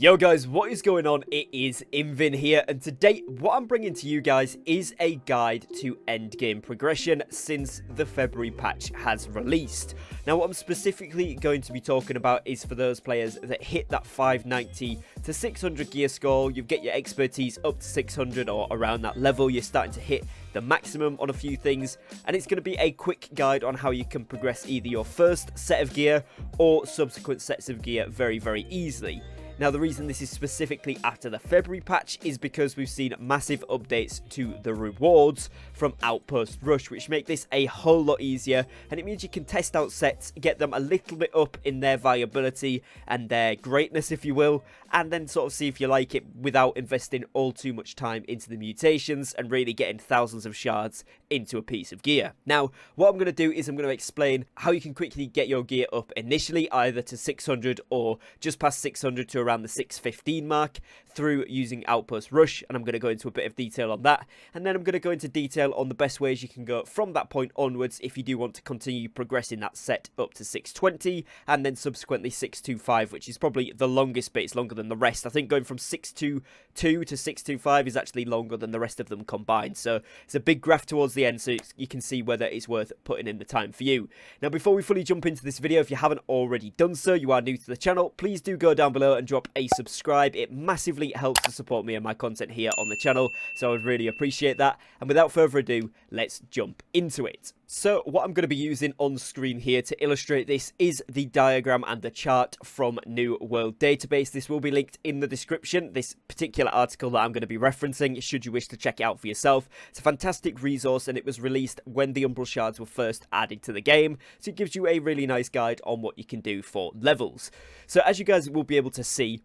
Yo guys, what is going on? It is Invin here, and today what I'm bringing to you guys is a guide to endgame progression since the February patch has released. Now what I'm specifically going to be talking about is for those players that hit that 590 to 600 gear score. You get your expertise up to 600 or around that level. You're starting to hit the maximum on a few things, and it's going to be a quick guide on how you can progress either your first set of gear or subsequent sets of gear very easily. Now, the reason this is specifically after the February patch is because we've seen massive updates to the rewards from Outpost Rush, which make this a whole lot easier, and it means you can test out sets, get them a little bit up in their viability and their greatness, if you will, and then sort of see if you like it without investing all too much time into the mutations and really getting thousands of shards into a piece of gear. Now, what I'm going to do is I'm going to explain how you can quickly get your gear up initially, either to 600 or just past 600 to around the 615 mark through using Outpost Rush, and I'm going to go into a bit of detail on that, and then I'm going to go into detail on the best ways you can go from that point onwards if you do want to continue progressing that set up to 620 and then subsequently 625, which is probably the longest bit. It's longer than the rest. I think going from 622 to 625 is actually longer than the rest of them combined, so it's a big graph towards the end, so you can see whether it's worth putting in the time for you. Now, before we fully jump into this video, if you haven't already done so, you are new to the channel, please do go down below and drop a subscribe. It massively helps to support me and my content here on the channel, so I would really appreciate that. And without further ado, let's jump into it. So what I'm going to be using on screen here to illustrate this is the diagram and the chart from New World Database. This will be linked in the description, this particular article that I'm going to be referencing, should you wish to check it out for yourself. It's a fantastic resource, and it was released when the Umbral Shards were first added to the game, so it gives you a really nice guide on what you can do for levels. So as you guys will be able to see,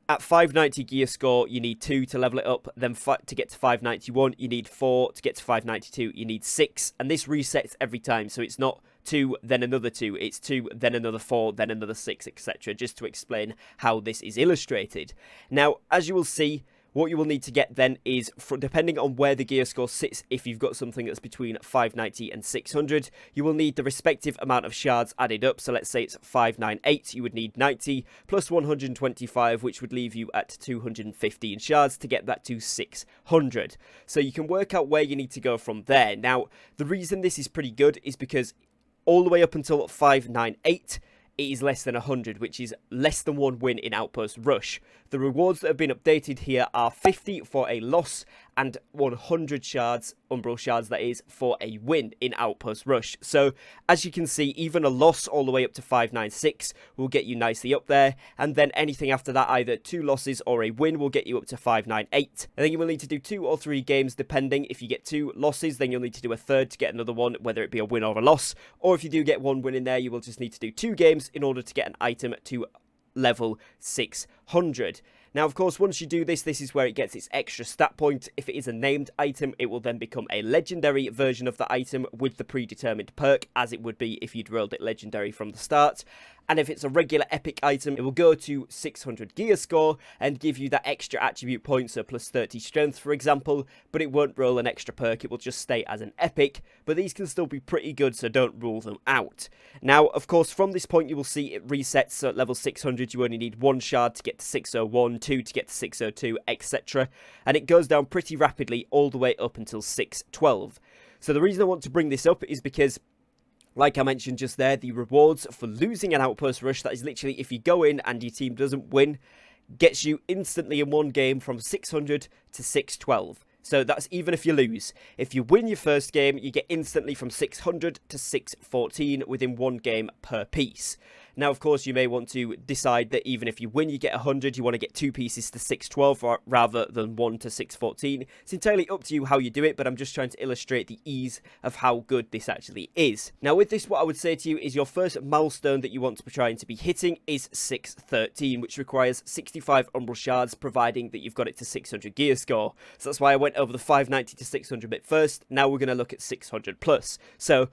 at 590 gear score, you need 2 to level it up. Then to get to 591, you need 4. To get to 592, you need 6. And this resets every time, so it's not 2, then another 2. It's 2, then another 4, then another 6, etc. Just to explain how this is illustrated. Now, as you will see, what you will need to get then is, depending on where the gear score sits, if you've got something that's between 590 and 600, you will need the respective amount of shards added up. So let's say it's 598, you would need 90 plus 125, which would leave you at 215 shards to get that to 600. So you can work out where you need to go from there. Now, the reason this is pretty good is because all the way up until 598, it is less than 100, which is less than 1 win in Outpost Rush. The rewards that have been updated here are 50 for a loss and 100 shards, Umbral Shards that is, for a win in Outpost Rush. So, as you can see, even a loss all the way up to 596 will get you nicely up there, and then anything after that, either 2 losses or a win, will get you up to 598. And then you will need to do 2 or 3 games, depending. If you get 2 losses, then you'll need to do a third to get another one, whether it be a win or a loss. Or if you do get 1 win in there, you will just need to do 2 games in order to get an item to level 600. Now, of course, once you do this, this is where it gets its extra stat point. If it is a named item, it will then become a legendary version of the item with the predetermined perk, as it would be if you'd rolled it legendary from the start. And if it's a regular epic item, it will go to 600 gear score and give you that extra attribute point, so plus 30 strength, for example, but it won't roll an extra perk, it will just stay as an epic, but these can still be pretty good, so don't rule them out. Now, of course, from this point, you will see it resets, so at level 600, you only need 1 shard to get to 601, 2 to get to 602, etc., and it goes down pretty rapidly all the way up until 612. So the reason I want to bring this up is because, like I mentioned just there, the rewards for losing an Outpost Rush, that is literally if you go in and your team doesn't win, gets you instantly in one game from 600 to 612. So that's even if you lose. If you win your first game, you get instantly from 600 to 614 within 1 game per piece. Now, of course, you may want to decide that even if you win, you get 100, you want to get 2 pieces to 612 rather than 1 to 614. It's entirely up to you how you do it, but I'm just trying to illustrate the ease of how good this actually is. Now, with this, what I would say to you is your first milestone that you want to be trying to be hitting is 613, which requires 65 Umbral Shards, providing that you've got it to 600 gear score. So that's why I went over the 590 to 600 bit first. Now we're going to look at 600 plus. So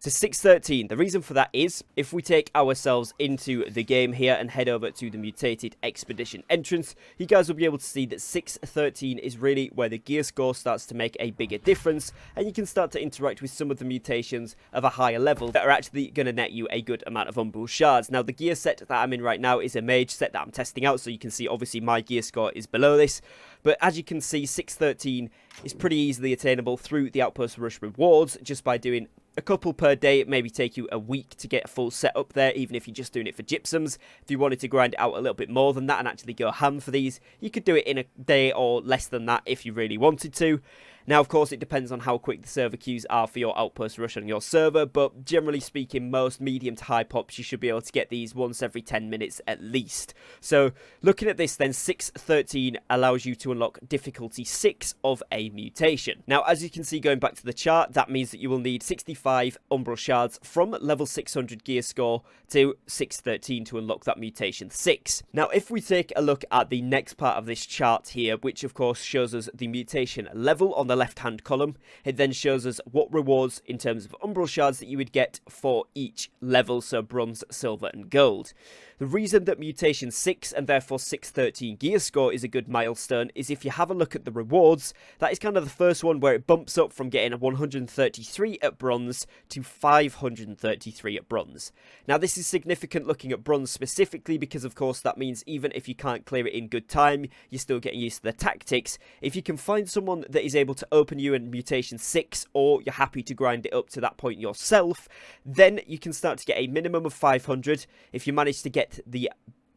to 613. The reason for that is, if we take ourselves into the game here and head over to the mutated expedition entrance, you guys will be able to see that 613 is really where the gear score starts to make a bigger difference, and you can start to interact with some of the mutations of a higher level that are actually going to net you a good amount of Umbral shards. Now, the gear set that I'm in right now is a mage set that I'm testing out, so you can see obviously my gear score is below this, but as you can see, 613 is pretty easily attainable through the Outpost Rush rewards just by doing a couple per day. It maybe take you a week to get a full set up there, even if you're just doing it for gypsums. If you wanted to grind it out a little bit more than that and actually go ham for these, you could do it in a day or less than that if you really wanted to. Now, of course, it depends on how quick the server queues are for your Outpost Rush on your server, but generally speaking, most medium to high pops, you should be able to get these once every 10 minutes at least. So, looking at this then, 613 allows you to unlock difficulty 6 of a mutation. Now, as you can see, going back to the chart, that means that you will need 65 Umbral shards from level 600 gear score to 613 to unlock that mutation 6. Now, if we take a look at the next part of this chart here, which of course shows us the mutation level on the left-hand column, it then shows us what rewards in terms of Umbral shards that you would get for each level, so bronze, silver, and gold. The reason that mutation 6 and therefore 613 gear score is a good milestone is if you have a look at the rewards, that is kind of the first one where it bumps up from getting a 133 at bronze to 533 at bronze. Now, this is significant looking at bronze specifically because, of course, that means even if you can't clear it in good time, you're still getting used to the tactics. If you can find someone that is able to open you in mutation 6, or you're happy to grind it up to that point yourself, then you can start to get a minimum of 500. If you manage to get the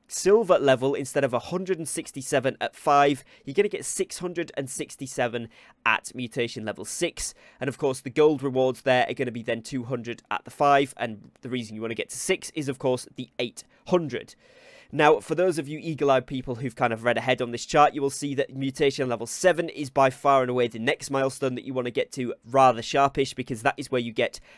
silver level instead of 167 at 5, you're going to get 667 at mutation level 6, and of course the gold rewards there are going to be then 200 at the 5, and the reason you want to get to 6 is of course the 800. Now, for those of you eagle-eyed people who've kind of read ahead on this chart, you will see that mutation level 7 is by far and away the next milestone that you want to get to rather sharpish, because that is where you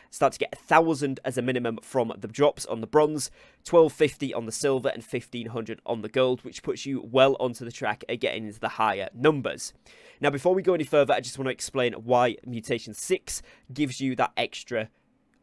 start to get 1,000 as a minimum from the drops on the bronze, 1,250 on the silver, and 1,500 on the gold, which puts you well onto the track at getting into the higher numbers. Now, before we go any further, I just want to explain why mutation 6 gives you that extra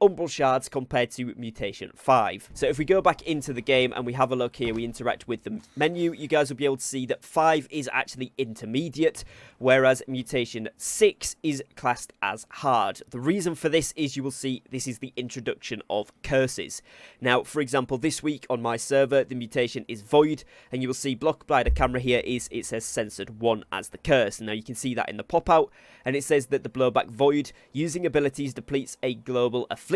Umbral shards compared to mutation 5. So if we go back into the game and we have a look here, we interact with the menu, you guys will be able to see that 5 is actually intermediate, whereas mutation 6 is classed as hard. The reason for this is you will see this is the introduction of curses. Now, for example, this week on my server, the mutation is void, and you will see block by the camera here it says censored 1 as the curse. Now you can see that in the pop out, and it says that the blowback void using abilities depletes a global affliction.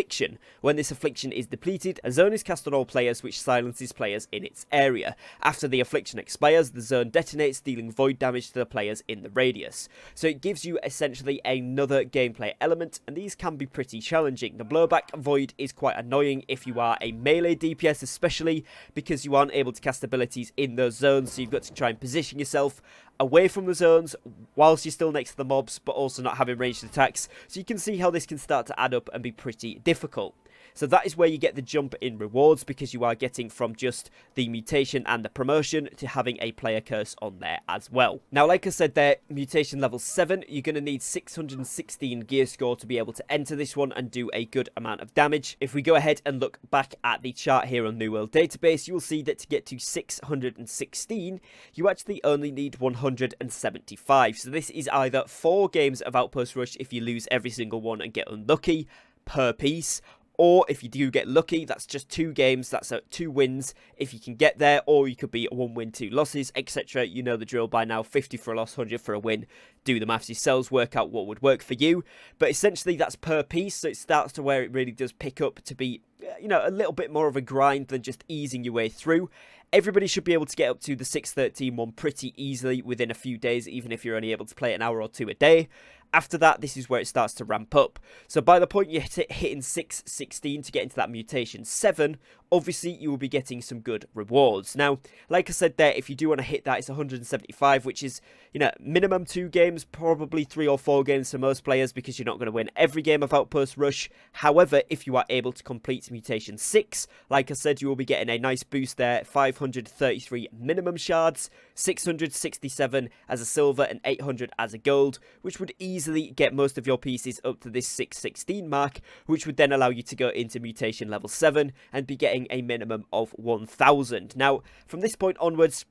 When this affliction is depleted, a zone is cast on all players which silences players in its area. After the affliction expires, the zone detonates, dealing void damage to the players in the radius. So it gives you essentially another gameplay element, and these can be pretty challenging. The blowback void is quite annoying if you are a melee DPS, especially because you aren't able to cast abilities in those zones, so you've got to try and position yourself away from the zones whilst you're still next to the mobs, but also not having ranged attacks. So you can see how this can start to add up and be pretty difficult. So that is where you get the jump in rewards, because you are getting from just the mutation and the promotion to having a player curse on there as well. Now, like I said there, mutation level 7, you're going to need 616 gear score to be able to enter this one and do a good amount of damage. If we go ahead and look back at the chart here on New World Database, you will see that to get to 616, you actually only need 175. So this is either 4 games of Outpost Rush if you lose every single one and get unlucky per piece, or if you do get lucky, that's just 2 games, that's 2 wins if you can get there, or you could be 1 win, 2 losses, etc. You know the drill by now, 50 for a loss, 100 for a win. Do the maths yourselves, work out what would work for you. But essentially that's per piece, so it starts to where it really does pick up to be, you know, a little bit more of a grind than just easing your way through. Everybody should be able to get up to the 613 one pretty easily within a few days, even if you're only able to play an hour or 2 a day. After that, this is where it starts to ramp up. So by the point you're hitting 616 to get into that mutation 7, obviously you will be getting some good rewards. Now, like I said there, if you do want to hit that, it's 175, which is, you know, minimum 2 games, probably 3 or 4 games for most players, because you're not going to win every game of Outpost Rush. However, if you are able to complete mutation 6, like I said, you will be getting a nice boost there, 533 minimum shards, 667 as a silver, and 800 as a gold, which would easily easily get most of your pieces up to this 616 mark, which would then allow you to go into mutation level 7 and be getting a minimum of 1000. Now, from this point onwards,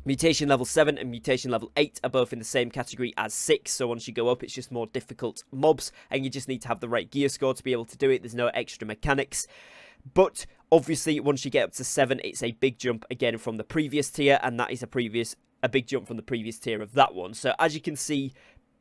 mutation level 7 and mutation level 8 are both in the same category as 6, so once you go up, it's just more difficult mobs, and you just need to have the right gear score to be able to do it. There's no extra mechanics. But obviously, once you get up to 7, it's a big jump again from the previous tier, and that is a big jump from the previous tier of that one. So as you can see,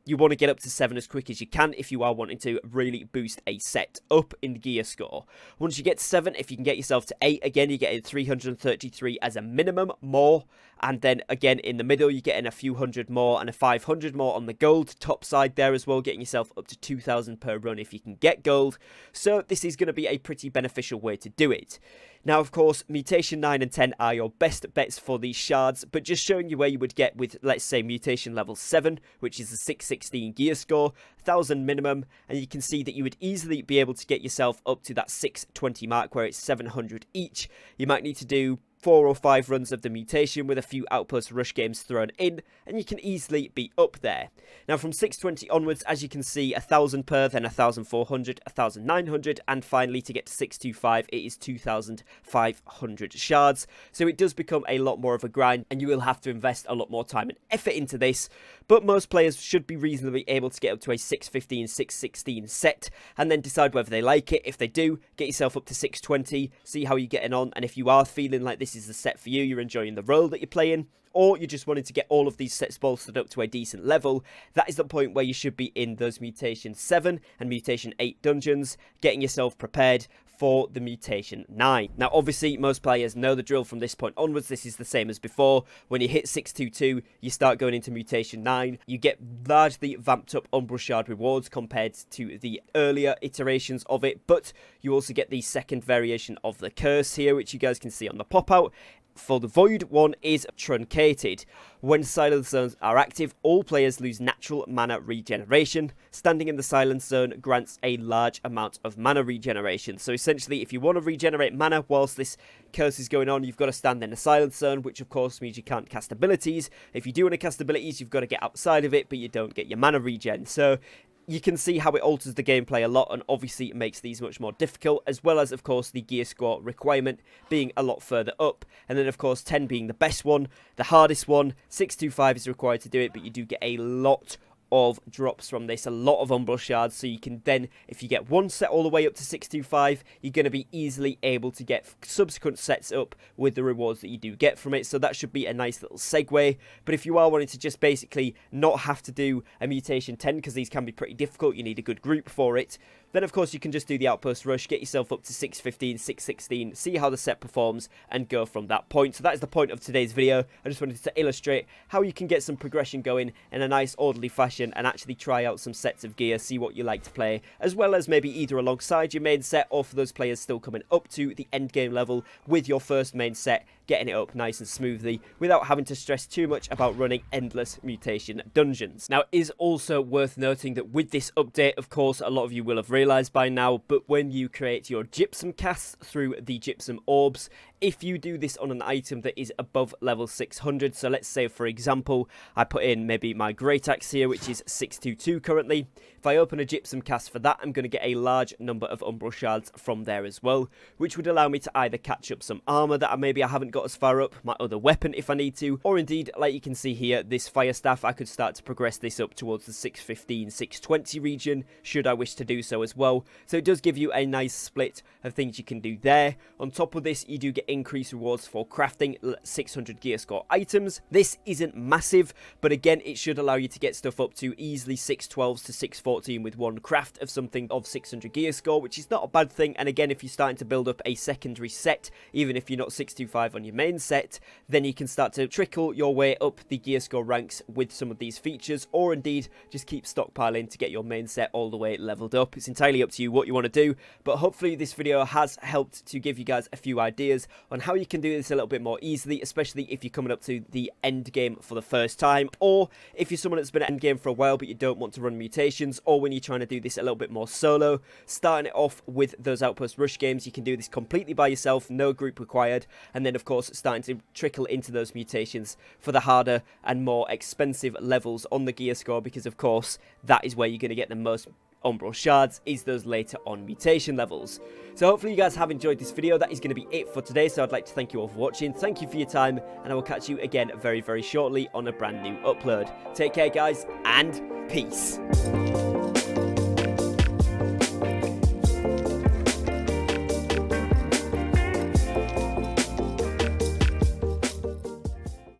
you want to get up to 7 as quick as you can if you are wanting to really boost a set up in the gear score. Once you get to 7, if you can get yourself to 8, again, you're getting 333 as a minimum more. And then again, in the middle, you're getting a few hundred more and a 500 more on the gold top side there as well, getting yourself up to 2,000 per run if you can get gold. So this is going to be a pretty beneficial way to do it. Now, of course, Mutation 9 and 10 are your best bets for these shards, but just showing you where you would get with, let's say, Mutation level 7, which is the 616 gear score, 1000 minimum, and you can see that you would easily be able to get yourself up to that 620 mark where it's 700 each. You might need to do 4 or 5 runs of the mutation with a few outpost rush games thrown in, and you can easily be up there. Now from 620 onwards, as you can see, 1000 per, then 1400, 1900, and finally to get to 625, it is 2500 shards. So it does become a lot more of a grind, and you will have to invest a lot more time and effort into this, but most players should be reasonably able to get up to a 615, 616 set, and then decide whether they like it. If they do, get yourself up to 620, see how you're getting on, and if you are feeling like this is the set for you, you're enjoying the role that you're playing, or you're just wanting to get all of these sets bolstered up to a decent level, that is the point where you should be in those Mutation 7 and Mutation 8 dungeons, getting yourself prepared for the Mutation 9. Now, obviously, most players know the drill from this point onwards. This is the same as before. When you hit 622, you start going into Mutation 9. You get largely vamped up Umbral Shard rewards compared to the earlier iterations of it, but you also get the second variation of the curse here, which you guys can see on the pop-out. For the Void one is truncated. When silence zones are active, all players lose natural mana regeneration. Standing in the silence zone grants a large amount of mana regeneration. So essentially, if you want to regenerate mana whilst this curse is going on, you've got to stand in the silence zone, which of course means you can't cast abilities. If you do want to cast abilities, you've got to get outside of it, but you don't get your mana regen. So you can see how it alters the gameplay a lot, and obviously it makes these much more difficult, as well as, of course, the gear score requirement being a lot further up. And then, of course, 10 being the best one, the hardest one. 625 is required to do it, but you do get a lot of drops from this, a lot of Umbral Shards, so you can then, if you get one set all the way up to 625, you're going to be easily able to get subsequent sets up with the rewards that you do get from it, so that should be a nice little segue. But if you are wanting to just basically not have to do a Mutation 10, because these can be pretty difficult, you need a good group for it, then of course you can just do the Outpost Rush, get yourself up to 615, 616, see how the set performs, and go from that point. So that is the point of today's video. I just wanted to illustrate how you can get some progression going in a nice orderly fashion and actually try out some sets of gear, see what you like to play, as well as maybe either alongside your main set or for those players still coming up to the end game level with your first main set, getting it up nice and smoothly without having to stress too much about running endless mutation dungeons. Now, it is also worth noting that with this update, of course, a lot of you will have realized by now, but when you create your gypsum casts through the gypsum orbs, if you do this on an item that is above level 600, so let's say, for example, I put in maybe my Great Axe here, which is 622 currently. If I open a gypsum cast for that, I'm going to get a large number of Umbral Shards from there as well, which would allow me to either catch up some armor that maybe I haven't got as far up, my other weapon if I need to, or indeed, like you can see here, this Fire Staff, I could start to progress this up towards the 615, 620 region, should I wish to do so as well. So it does give you a nice split of things you can do there. On top of this, you do get increased rewards for crafting 600 gear score items. This isn't massive, but again, it should allow you to get stuff up to easily 612s to 614 with one craft of something of 600 gear score, which is not a bad thing. And again, if you're starting to build up a secondary set, even if you're not 625 on your main set, then you can start to trickle your way up the gear score ranks with some of these features, or indeed just keep stockpiling to get your main set all the way leveled up. It's entirely up to you what you want to do, but hopefully this video has helped to give you guys a few ideas on how you can do this a little bit more easily, especially if you're coming up to the end game for the first time, or if you're someone that's been at end game for a while but you don't want to run mutations, or when you're trying to do this a little bit more solo. Starting it off with those Outpost Rush games, you can do this completely by yourself, no group required, and then of course course, starting to trickle into those mutations for the harder and more expensive levels on the gear score, because, of course, that is where you're going to get the most Umbral shards, is those later on mutation levels. So hopefully you guys have enjoyed this video. That is going to be it for today, so I'd like to thank you all for watching. Thank you for your time, and I will catch you again very, very shortly on a brand new upload. Take care, guys, and peace.